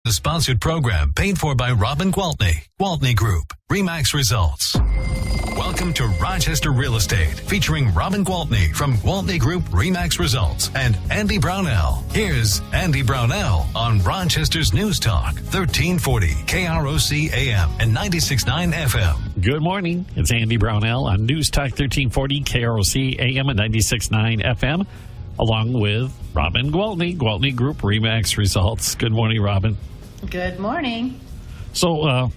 The sponsored program paid for by Robin Gwaltney, Gwaltney Group, RE/MAX Results. Welcome to Rochester Real Estate, featuring Robin Gwaltney from Gwaltney Group RE/MAX Results and Andy Brownell. Here's Andy Brownell on Rochester's News Talk, 1340 KROC AM and 96.9 FM. Good morning. It's Andy Brownell on News Talk 1340 KROC AM and 96.9 FM, along with Robin Gwaltney, Gwaltney Group RE/MAX Results. Good morning, Robin. Good morning. So,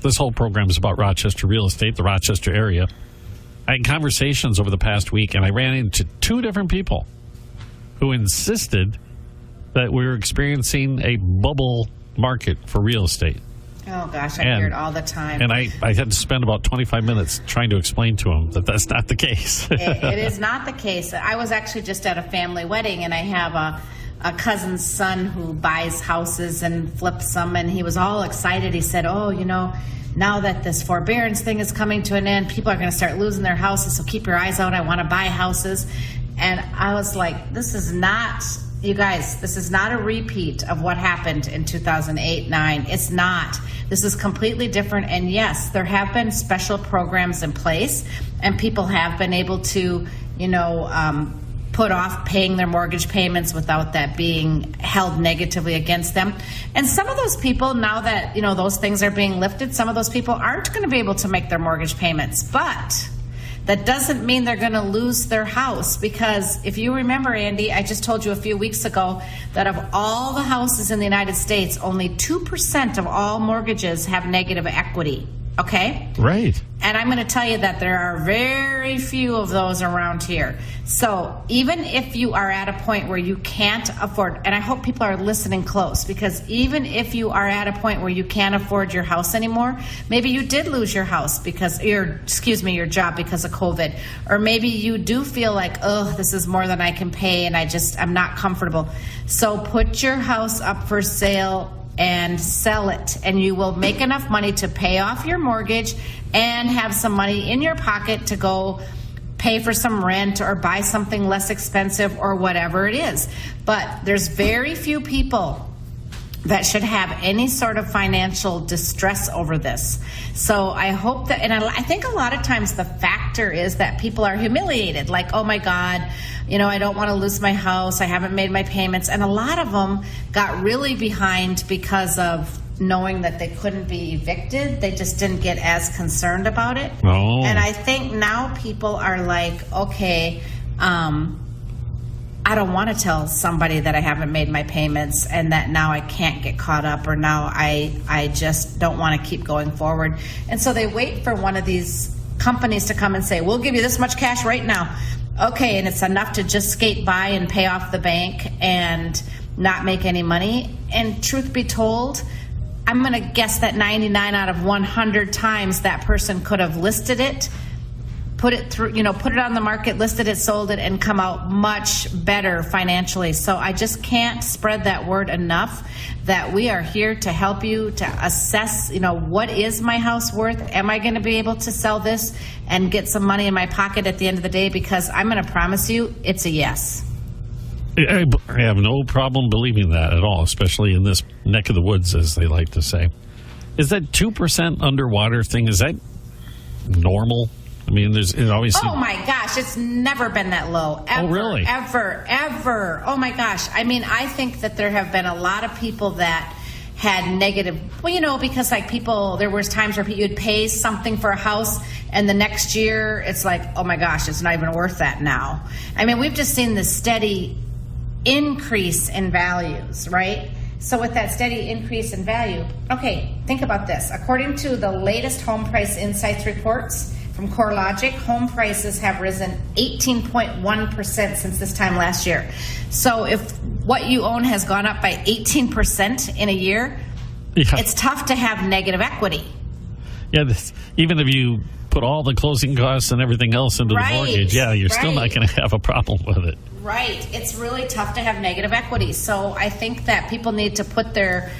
this whole program is about Rochester real estate, the Rochester area. I had conversations over the past week, and I ran into two different people who insisted that we were experiencing a bubble market for real estate. Oh, gosh, I hear it all the time. And I had to spend about 25 minutes trying to explain to them that that's not the case. It is not the case. I was actually just at a family wedding, and I have a cousin's son who buys houses and flips them, and he was all excited. He said, oh, you know, now that this forbearance thing is coming to an end, people are going to start losing their houses, so keep your eyes out. I want to buy houses. And I was like, this is not, you guys, this is not a repeat of what happened in 2008-9. It's not. This is completely different. And yes, there have been special programs in place, and people have been able to, you know, put off paying their mortgage payments without that being held negatively against them. And some of those people, now that, you know, those things are being lifted, some of those people aren't going to be able to make their mortgage payments. But that doesn't mean they're going to lose their house, because if you remember, Andy, I just told you a few weeks ago that of all the houses in the United States, only 2% of all mortgages have negative equity. Okay? Right. And I'm going to tell you that there are very few of those around here. So even if you are at a point where you can't afford, and I hope people are listening close, because even if you are at a point where you can't afford your house anymore, maybe you did lose your house because your job because of COVID, or maybe you do feel like, oh, this is more than I can pay and I'm not comfortable. So put your house up for sale and sell it, and you will make enough money to pay off your mortgage and have some money in your pocket to go pay for some rent or buy something less expensive or whatever it is. But there's very few people that should have any sort of financial distress over this. So I hope that, and I think a lot of times the factor is that people are humiliated, like, oh my God, you know, I don't want to lose my house, I haven't made my payments. And a lot of them got really behind because of knowing that they couldn't be evicted. They just didn't get as concerned about it. Oh. And I think now people are like, okay, I don't want to tell somebody that I haven't made my payments and that now I can't get caught up, or now I just don't want to keep going forward. And so they wait for one of these companies to come and say, we'll give you this much cash right now. Okay, and it's enough to just skate by and pay off the bank and not make any money. And truth be told, I'm going to guess that 99 out of 100 times that person could have listed it, put it on the market, listed it, sold it, and come out much better financially. So I just can't spread that word enough that we are here to help you to assess, you know, what is my house worth? Am I going to be able to sell this and get some money in my pocket at the end of the day? Because I'm going to promise you it's a yes. I have no problem believing that at all, especially in this neck of the woods, as they like to say. Is that 2% underwater thing, is that normal? I mean, it always seems... Oh, my gosh, it's never been that low. Ever, oh, really? Ever. Oh, my gosh. I mean, I think that there have been a lot of people that had negative... Well, you know, because, like, people... There was times where you'd pay something for a house, and the next year, it's like, oh, my gosh, it's not even worth that now. I mean, we've just seen this steady increase in values, right? So with that steady increase in value... Okay, think about this. According to the latest Home Price Insights reports from CoreLogic, home prices have risen 18.1% since this time last year. So if what you own has gone up by 18% in a year, It's tough to have negative equity. Yeah, even if you put all the closing costs and everything else into the mortgage, you're still not going to have a problem with it. Right. It's really tough to have negative equity. So I think that people need to put their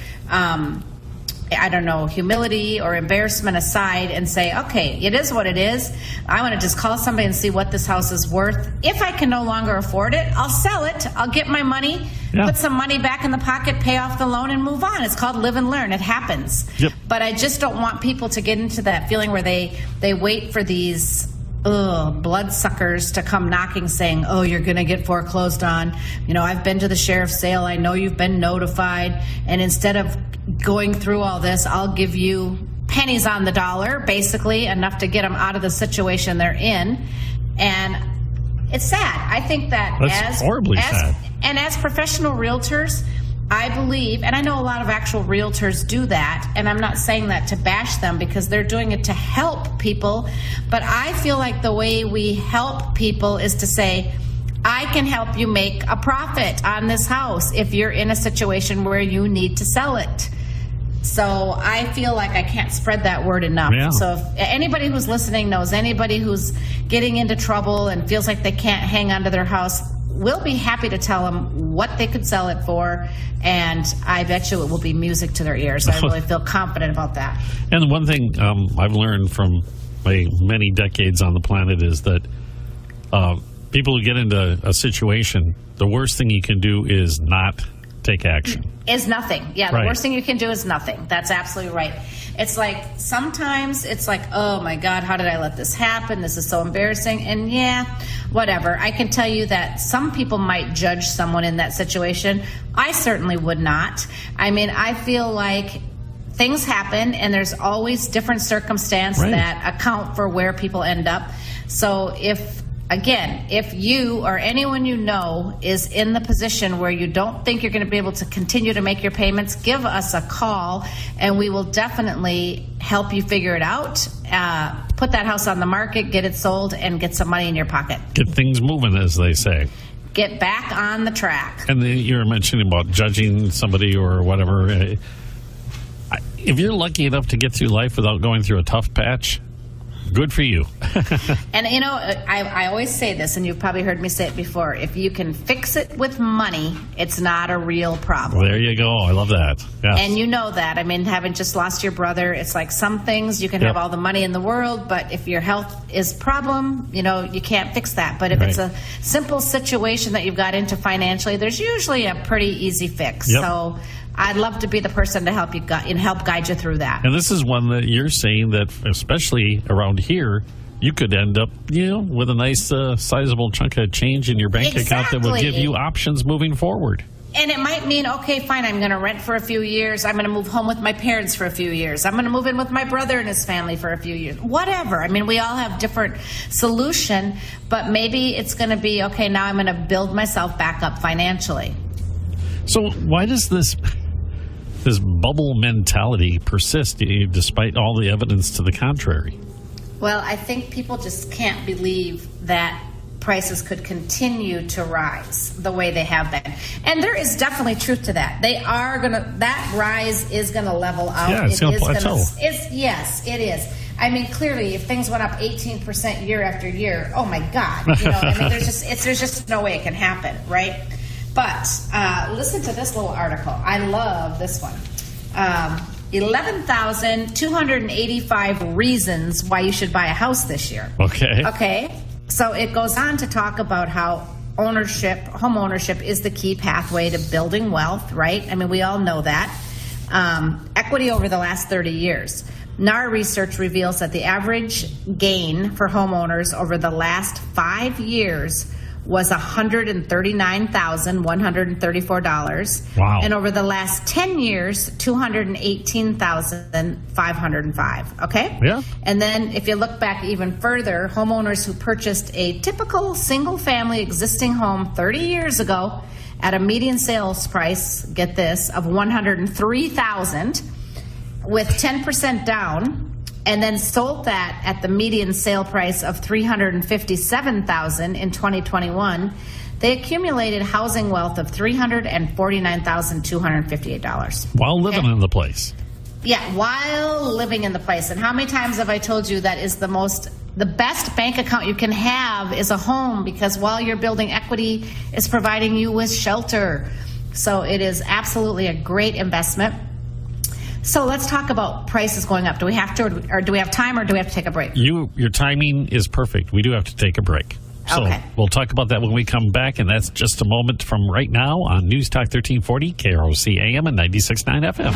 I don't know, humility or embarrassment aside and say, okay, it is what it is. I want to just call somebody and see what this house is worth. If I can no longer afford it, I'll sell it. I'll get my money, put some money back in the pocket, pay off the loan, and move on. It's called live and learn. It happens. Yep. But I just don't want people to get into that feeling where they wait for these bloodsuckers to come knocking saying, oh, you're going to get foreclosed on. You know, I've been to the sheriff's sale. I know you've been notified. And instead of going through all this, I'll give you pennies on the dollar, basically enough to get them out of the situation they're in. And it's sad. I think that that's horribly sad. And as professional realtors, I believe, and I know a lot of actual realtors do that, and I'm not saying that to bash them because they're doing it to help people, but I feel like the way we help people is to say, I can help you make a profit on this house if you're in a situation where you need to sell it. So I feel like I can't spread that word enough. Yeah. So if anybody who's listening knows anybody who's getting into trouble and feels like they can't hang on to their house, we'll be happy to tell them what they could sell it for, and I bet you it will be music to their ears. I really feel confident about that. And one thing I've learned from my many decades on the planet is that people who get into a situation, the worst thing you can do is not take action. Is nothing. Yeah, the worst thing you can do is nothing. That's absolutely right. It's like, sometimes it's like, oh my God, how did I let this happen? This is so embarrassing. And yeah, whatever. I can tell you that some people might judge someone in that situation. I certainly would not. I mean, I feel like things happen and there's always different circumstances that account for where people end up. So if you or anyone you know is in the position where you don't think you're going to be able to continue to make your payments, give us a call and we will definitely help you figure it out. Put that house on the market, get it sold, and get some money in your pocket. Get things moving, as they say. Get back on the track. And then you were mentioning about judging somebody or whatever. If you're lucky enough to get through life without going through a tough patch, good for you. And, you know, I always say this, and you've probably heard me say it before. If you can fix it with money, it's not a real problem. Well, there you go. I love that. Yes. And you know that. I mean, having just lost your brother, it's like some things you can have all the money in the world, but if your health is a problem, you know, you can't fix that. But if it's a simple situation that you've got into financially, there's usually a pretty easy fix. So I'd love to be the person to help you and help guide you through that. And this is one that you're saying that, especially around here, you could end up, you know, with a nice sizable chunk of change in your bank account that will give you options moving forward. And it might mean, okay, fine, I'm going to rent for a few years. I'm going to move home with my parents for a few years. I'm going to move in with my brother and his family for a few years. Whatever. I mean, we all have different solution, but maybe it's going to be, okay, now I'm going to build myself back up financially. So why does this bubble mentality persist despite all the evidence to the contrary? Well, I think people just can't believe that prices could continue to rise the way they have been. And there is definitely truth to that. That rise is going to level out. Yeah, it's going to plateau. Yes, it is. I mean, clearly, if things went up 18% year after year, oh my God, you know, I mean, there's just no way it can happen, right? But listen to this little article. I love this one. 11,285 reasons why you should buy a house this year. Okay. So it goes on to talk about how home ownership is the key pathway to building wealth, right? I mean, we all know that. Equity over the last 30 years. NAR research reveals that the average gain for homeowners over the last 5 years was $139,134. Wow. And over the last 10 years, $218,505. Okay? Yeah. And then if you look back even further, homeowners who purchased a typical single-family existing home 30 years ago at a median sales price, get this, of $103,000 with 10% down, and then sold that at the median sale price of $357,000 in 2021, they accumulated housing wealth of $349,258. While living in the place. Yeah, while living in the place. And how many times have I told you that is the best bank account you can have is a home, because while you're building equity, it's providing you with shelter. So it is absolutely a great investment. So let's talk about prices going up. Do we have to, or do we have time, or do we have to take a break? Your timing is perfect. We do have to take a break. So Okay. We'll talk about that when we come back, and that's just a moment from right now on News Talk 1340, KROC AM and 96.9 FM.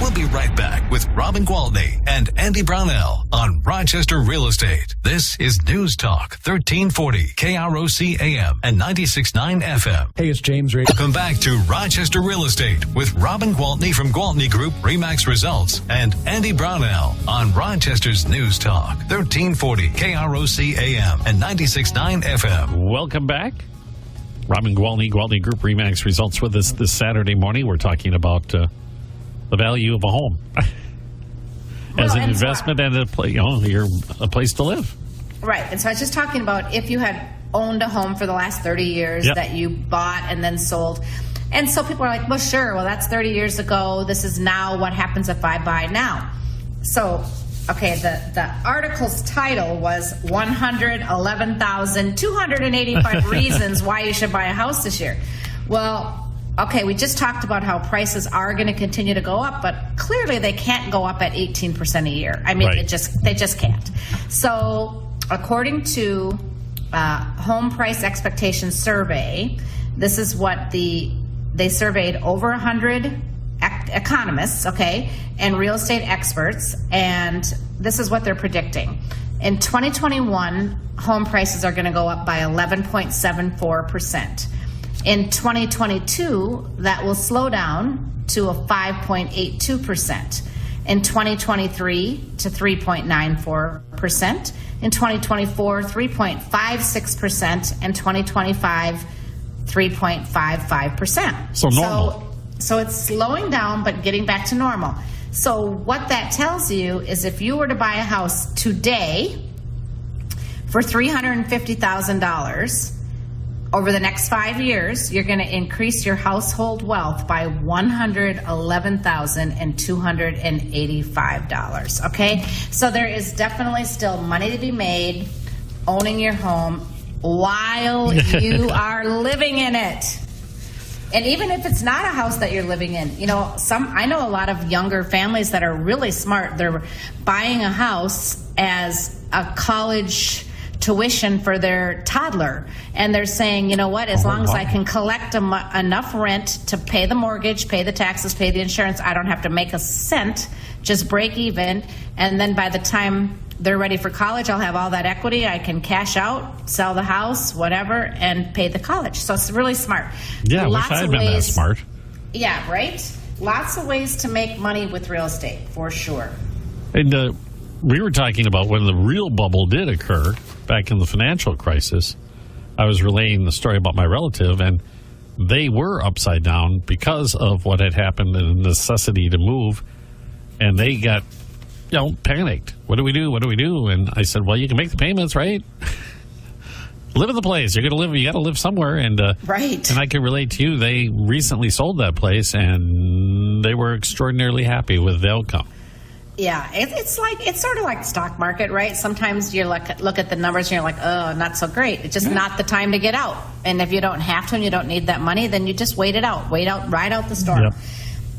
We'll be right back with Robin Gwaltney and Andy Brownell on Rochester Real Estate. This is News Talk 1340, KROC AM and 96.9 FM. Hey, it's James Ray. Welcome back to Rochester Real Estate with Robin Gwaltney from Gwaltney Group RE Results and Andy Brownell on Rochester's News Talk 1340, KROC AM and 96.9 FM. Welcome back. Robin Gwaltney, Gwaltney Group RE Results with us this Saturday morning. We're talking about the value of a home as an investment and a place to live. Right. And so I was just talking about if you had owned a home for the last 30 years Yep. that you bought and then sold. And so people are like, well, sure, well, that's 30 years ago. This is now. What happens if I buy now? So, okay, the article's title was 111,285 reasons why you should buy a house this year. Well, okay, we just talked about how prices are going to continue to go up, but clearly they can't go up at 18% a year. I mean, Right. they just can't. So, according to Home Price Expectations Survey, this is what they surveyed over 100 economists, okay, and real estate experts, and this is what they're predicting. In 2021, home prices are going to go up by 11.74%. In 2022, that will slow down to a 5.82%. In 2023, to 3.94%. In 2024, 3.56%. And 2025, 3.55%. So normal. So it's slowing down, but getting back to normal. So what that tells you is if you were to buy a house today for $350,000, over the next 5 years, you're going to increase your household wealth by $111,285. Okay? So there is definitely still money to be made owning your home while you are living in it. And even if it's not a house that you're living in, I know a lot of younger families that are really smart. They're buying a house as a college tuition for their toddler, and they're saying, you know what, as long as I can collect enough rent to pay the mortgage, pay the taxes, pay the insurance, I don't have to make a cent, just break even, and then by the time they're ready for college, I'll have all that equity, I can cash out, sell the house, whatever, and pay the college. So it's really smart. Yeah, I wish I had been that smart. Yeah, right? Lots of ways to make money with real estate, for sure. And we were talking about when the real bubble did occur back in the financial crisis. I was relaying the story about my relative, and they were upside down because of what had happened and the necessity to move. And they got, panicked. What do we do? What do we do? And I said, well, you can make the payments, right? Live in the place. You're going to live. You got to live somewhere. And right. And I can relate to you. They recently sold that place, and they were extraordinarily happy with the outcome. Yeah, it's sort of like the stock market, right? Sometimes you look at the numbers and you're like, oh, not so great. It's just not the time to get out. And if you don't have to and you don't need that money, then you just ride out the storm. Yep.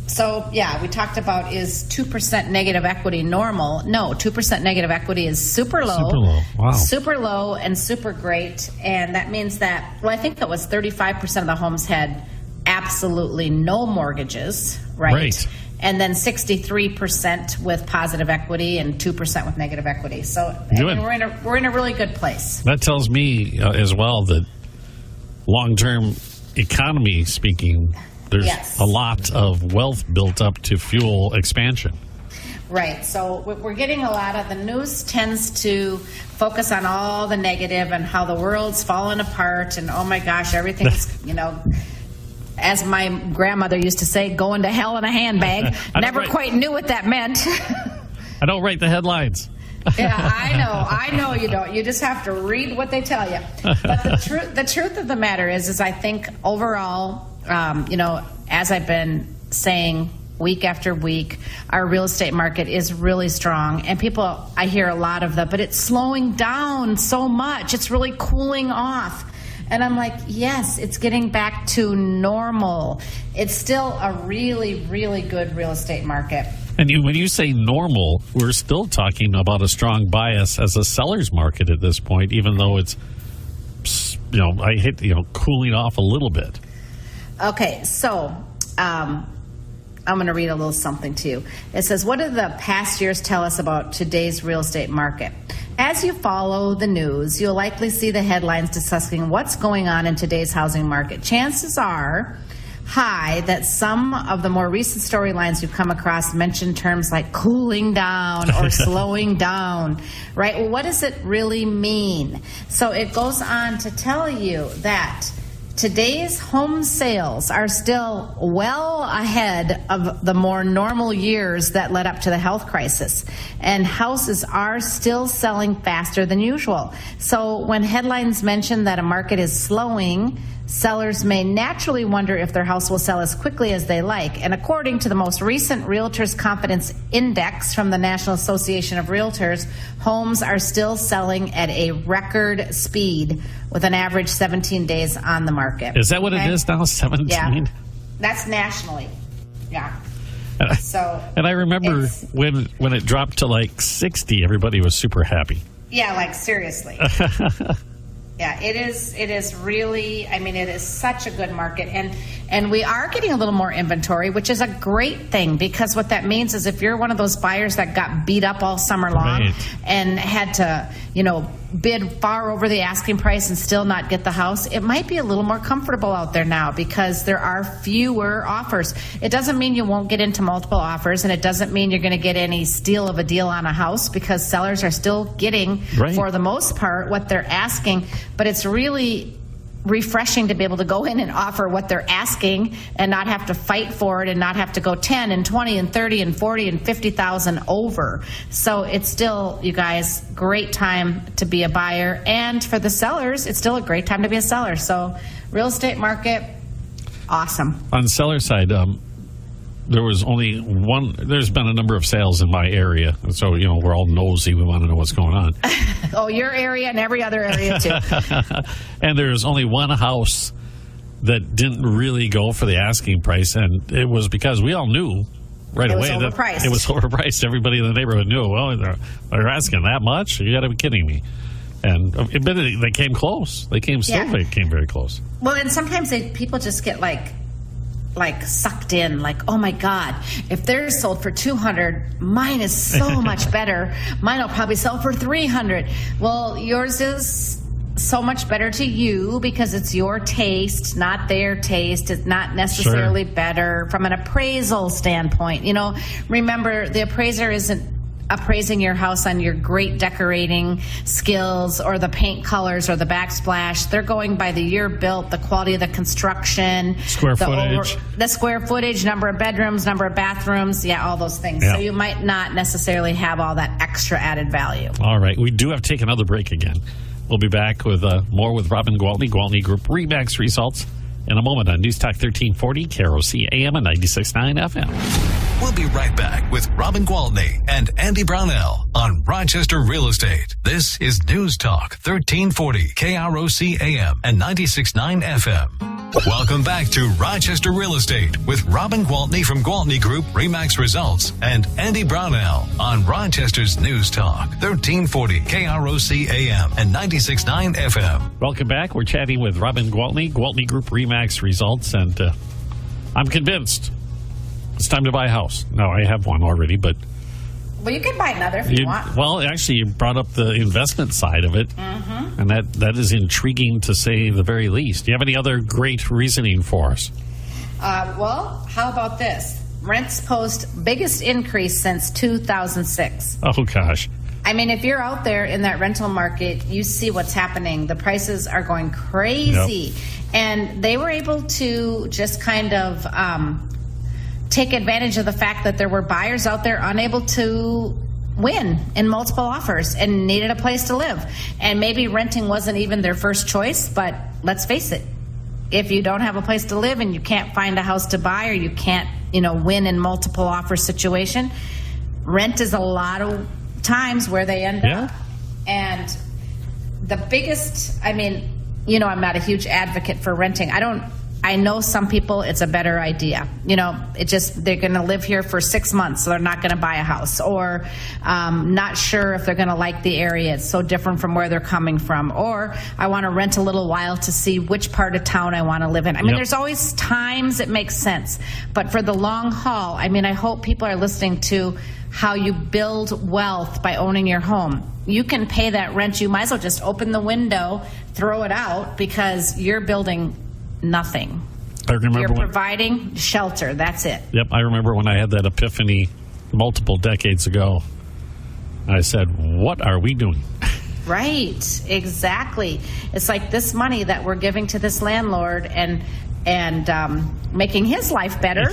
So, yeah, we talked about, is 2% negative equity normal? No, 2% negative equity is super low. Super low, wow. Super low and super great. And that means that, I think it was 35% of the homes had absolutely no mortgages, right? And then 63% with positive equity and 2% with negative equity. So we're in a really good place. That tells me as well that long-term economy speaking, there's a lot of wealth built up to fuel expansion. Right. So we're getting a lot of the news tends to focus on all the negative and how the world's falling apart and, oh my gosh, everything's, as my grandmother used to say, going to hell in a handbag. Never quite knew what that meant. I don't write the headlines. Yeah, I know you don't. You just have to read what they tell you. But the truth of the matter is I think overall, as I've been saying week after week, our real estate market is really strong. And I hear a lot of but it's slowing down so much. It's really cooling off. And I'm like, yes, it's getting back to normal. It's still a really, really good real estate market. And when you say normal, we're still talking about a strong bias as a seller's market at this point, even though it's, cooling off a little bit. Okay, so I'm going to read a little something to you. It says, what do the past years tell us about today's real estate market? As you follow the news, you'll likely see the headlines discussing what's going on in today's housing market. Chances are high that some of the more recent storylines you've come across mention terms like cooling down or slowing down, right? Well, what does it really mean? So it goes on to tell you that today's home sales are still well ahead of the more normal years that led up to the health crisis, and houses are still selling faster than usual. So when headlines mention that a market is slowing, sellers may naturally wonder if their house will sell as quickly as they like. And according to the most recent Realtors Confidence Index from the National Association of Realtors, homes are still selling at a record speed with an average 17 days on the market. Is that what it is now, 17? Yeah, that's nationally. Yeah. So, and I remember when it dropped to like 60, everybody was super happy. Yeah, like seriously. Yeah, it is really, I mean, it is such a good market. And we are getting a little more inventory, which is a great thing, because what that means is if you're one of those buyers that got beat up all summer long and had to, bid far over the asking price and still not get the house, it might be a little more comfortable out there now because there are fewer offers. It doesn't mean you won't get into multiple offers, and it doesn't mean you're going to get any steal of a deal on a house, because sellers are still getting, for the most part, what they're asking. But it's really refreshing to be able to go in and offer what they're asking and not have to fight for it and not have to go 10 and 20 and 30 and 40 and 50,000 over. So it's still, you guys, great time to be a buyer. And for the sellers, it's still a great time to be a seller. So real estate market, awesome. On the seller side, there was only one. There's been a number of sales in my area, so we're all nosy. We want to know what's going on. Oh, your area and every other area too. And there's only one house that didn't really go for the asking price, and it was because we all knew right away that it was overpriced. Everybody in the neighborhood knew. Well, they're asking that much. You got to be kidding me. And admittedly, they came close. They came very close. Well, and sometimes people just get like sucked in, like, oh my God, if they're sold for $200, mine is so much better. Mine will probably sell for $300. Well, yours is so much better to you because it's your taste, not their taste. It's not necessarily better from an appraisal standpoint. Remember, the appraiser isn't appraising your house on your great decorating skills or the paint colors or the backsplash. They're going by the year built, the quality of the construction, the square footage, number of bedrooms, number of bathrooms, all those things. Yeah. So you might not necessarily have all that extra added value. All right. We do have to take another break again. We'll be back with more with Robin Gwaltney, Gwaltney Group RE/MAX results in a moment on News Talk 1340, KROC AM and 96.9 FM. We'll be right back with Robin Gwaltney and Andy Brownell on Rochester Real Estate. This is News Talk 1340, KROC AM and 96.9 FM. Welcome back to Rochester Real Estate with Robin Gwaltney from Gwaltney Group RE/MAX Results and Andy Brownell on Rochester's News Talk 1340, KROC AM and 96.9 FM. Welcome back. We're chatting with Robin Gwaltney, Gwaltney Group RE/MAX Results, and I'm convinced it's time to buy a house. No, I have one already, but... Well, you can buy another if you want. Well, actually, you brought up the investment side of it, and that is intriguing to say the very least. Do you have any other great reasoning for us? Well, how about this? Rents post biggest increase since 2006. Oh, gosh. I mean, if you're out there in that rental market, you see what's happening. The prices are going crazy. Yep. And they were able to just kind of... take advantage of the fact that there were buyers out there unable to win in multiple offers and needed a place to live. And maybe renting wasn't even their first choice, but let's face it, if you don't have a place to live and you can't find a house to buy or you can't, win in multiple offer situation, rent is a lot of times where they end up. And the biggest, I'm not a huge advocate for renting. I I know some people, it's a better idea. They're going to live here for 6 months, so they're not going to buy a house, or not sure if they're going to like the area. It's so different from where they're coming from. Or I want to rent a little while to see which part of town I want to live in. I mean, there's always times it makes sense. But for the long haul, I mean, I hope people are listening to how you build wealth by owning your home. You can pay that rent. You might as well just open the window, throw it out, because you're building nothing. You're providing shelter. That's it. Yep. I remember when I had that epiphany multiple decades ago. I said, what are we doing? Right. Exactly. It's like this money that we're giving to this landlord and making his life better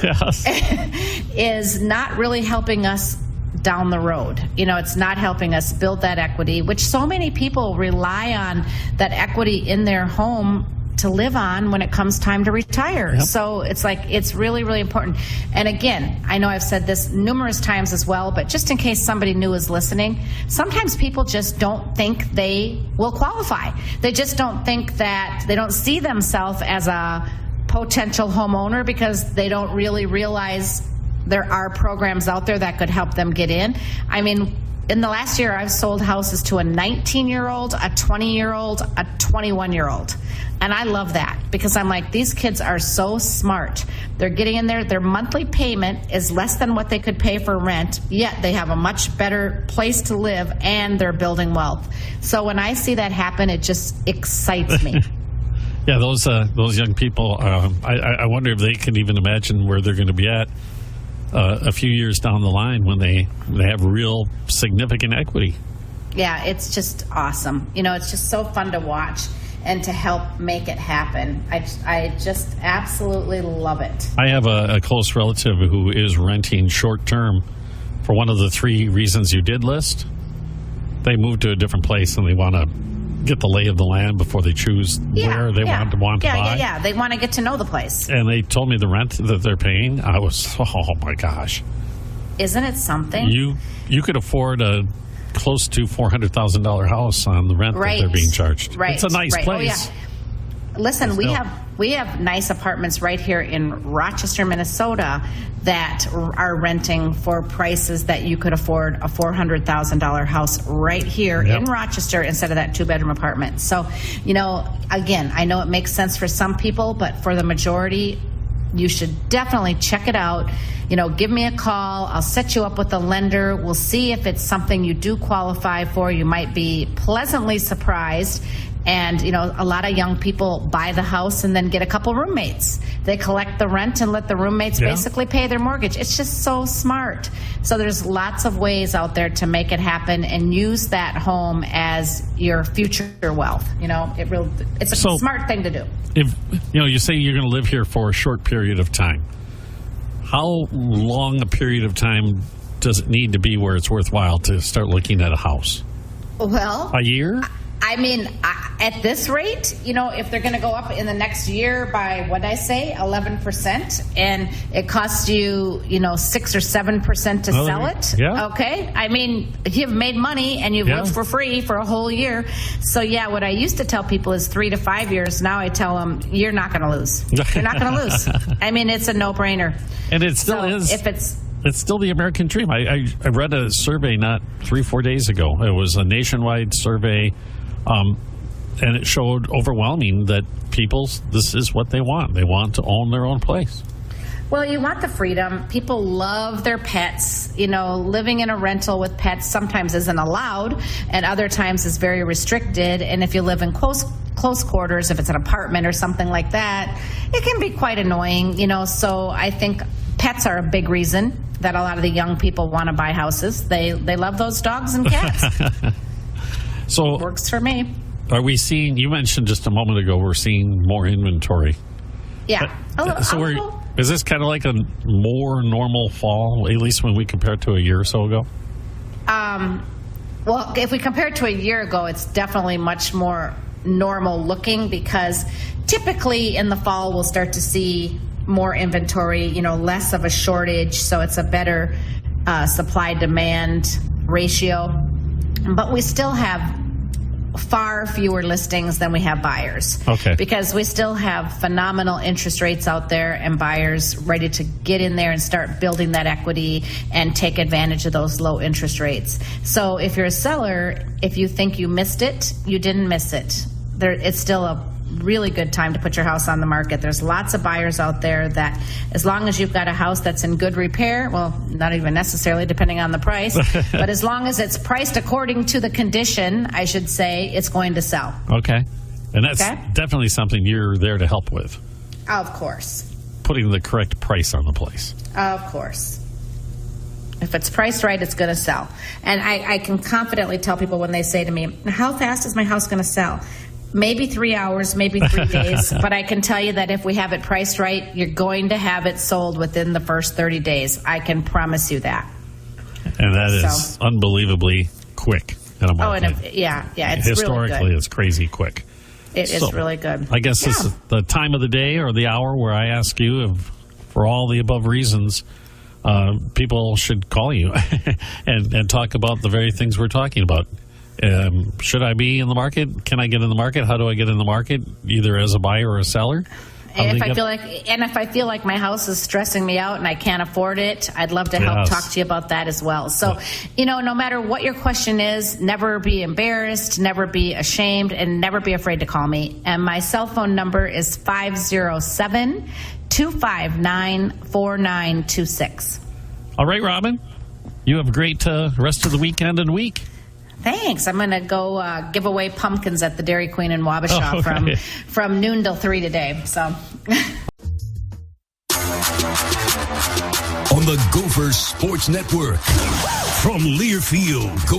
is not really helping us down the road. It's not helping us build that equity, which so many people rely on that equity in their home to live on when it comes time to retire. Yep. So it's like, it's really, really important. And again, I know I've said this numerous times as well, but just in case somebody new is listening, sometimes people just don't think they will qualify. They just don't think that, they don't see themselves as a potential homeowner because they don't really realize there are programs out there that could help them get in. I mean, in the last year, I've sold houses to a 19-year-old, a 20-year-old, a 21-year-old. And I love that because I'm like, these kids are so smart. They're getting in there. Their monthly payment is less than what they could pay for rent, yet they have a much better place to live and they're building wealth. So when I see that happen, it just excites me. Yeah, those young people, I wonder if they can even imagine where they're going to be at a few years down the line when they have real significant equity. Yeah, it's just awesome. It's just so fun to watch and to help make it happen. I just absolutely love it. I have a close relative who is renting short-term for one of the 3 reasons you did list. They moved to a different place and they want to get the lay of the land before they choose where they want to buy. Yeah. They want to get to know the place. And they told me the rent that they're paying. I was, oh my gosh. Isn't it something? You could afford a close to $400,000 house on the rent that they're being charged. Right. It's a nice place. Oh, yeah. Listen, we have nice apartments right here in Rochester, Minnesota that are renting for prices that you could afford a $400,000 house right here in Rochester instead of that 2-bedroom apartment. So, again, I know it makes sense for some people, but for the majority, you should definitely check it out. Give me a call. I'll set you up with a lender. We'll see if it's something you do qualify for. You might be pleasantly surprised. And, a lot of young people buy the house and then get a couple roommates. They collect the rent and let the roommates basically pay their mortgage. It's just so smart. So there's lots of ways out there to make it happen and use that home as your future wealth. It's a smart thing to do. If you say you're going to live here for a short period of time, how long a period of time does it need to be where it's worthwhile to start looking at a house? Well, a year? I mean, at this rate, if they're going to go up in the next year by, what did I say, 11%, and it costs you, 6 or 7% to sell it, okay? I mean, you've made money and you've lived for free for a whole year. So, what I used to tell people is 3 to 5 years. Now I tell them, you're not going to lose. You're not going to lose. I mean, it's a no-brainer. And it still is. It's still the American dream. I read a survey not 3-4 days ago. It was a nationwide survey. And it showed overwhelming that this is what they want. They want to own their own place. Well, you want the freedom. People love their pets. Living in a rental with pets sometimes isn't allowed, and other times is very restricted. And if you live in close quarters, if it's an apartment or something like that, it can be quite annoying. So I think pets are a big reason that a lot of the young people want to buy houses. They love those dogs and cats. So it works for me. Are we seeing, you mentioned just a moment ago, we're seeing more inventory. Yeah. Is this kind of like a more normal fall, at least when we compare it to a year or so ago? Well, if we compare it to a year ago, it's definitely much more normal looking because typically in the fall we'll start to see more inventory, less of a shortage, so it's a better supply-demand ratio. But we still have far fewer listings than we have buyers. Okay. Because we still have phenomenal interest rates out there and buyers ready to get in there and start building that equity and take advantage of those low interest rates. So if you're a seller, if you think you missed it, you didn't miss it. It's still a really good time to put your house on the market. There's lots of buyers out there that, as long as you've got a house that's in good repair, well, not even necessarily depending on the price, but as long as it's priced according to the condition, I should say, it's going to sell. Okay. And that's definitely something you're there to help with. Of course. Putting the correct price on the place. Of course. If it's priced right, it's going to sell. And I can confidently tell people when they say to me, how fast is my house going to sell? Maybe 3 hours, maybe 3 days, but I can tell you that if we have it priced right, you're going to have it sold within the first 30 days. I can promise you that. And that is unbelievably quick in a market. It's historically, really good. It's crazy quick. It is really good. I guess this is the time of the day or the hour where I ask you, for all the above reasons, people should call you and talk about the very things we're talking about. Should I be in the market? Can I get in the market? How do I get in the market, either as a buyer or a seller? And if I feel like my house is stressing me out and I can't afford it, I'd love to help talk to you about that as well. So, no matter what your question is, never be embarrassed, never be ashamed, and never be afraid to call me. And my cell phone number is 507-259-4926. All right, Robin. You have a great rest of the weekend and week. Thanks. I'm going to go give away pumpkins at the Dairy Queen in Wabasha from noon till 3 today. So. On the Gopher Sports Network from Learfield, Gopher.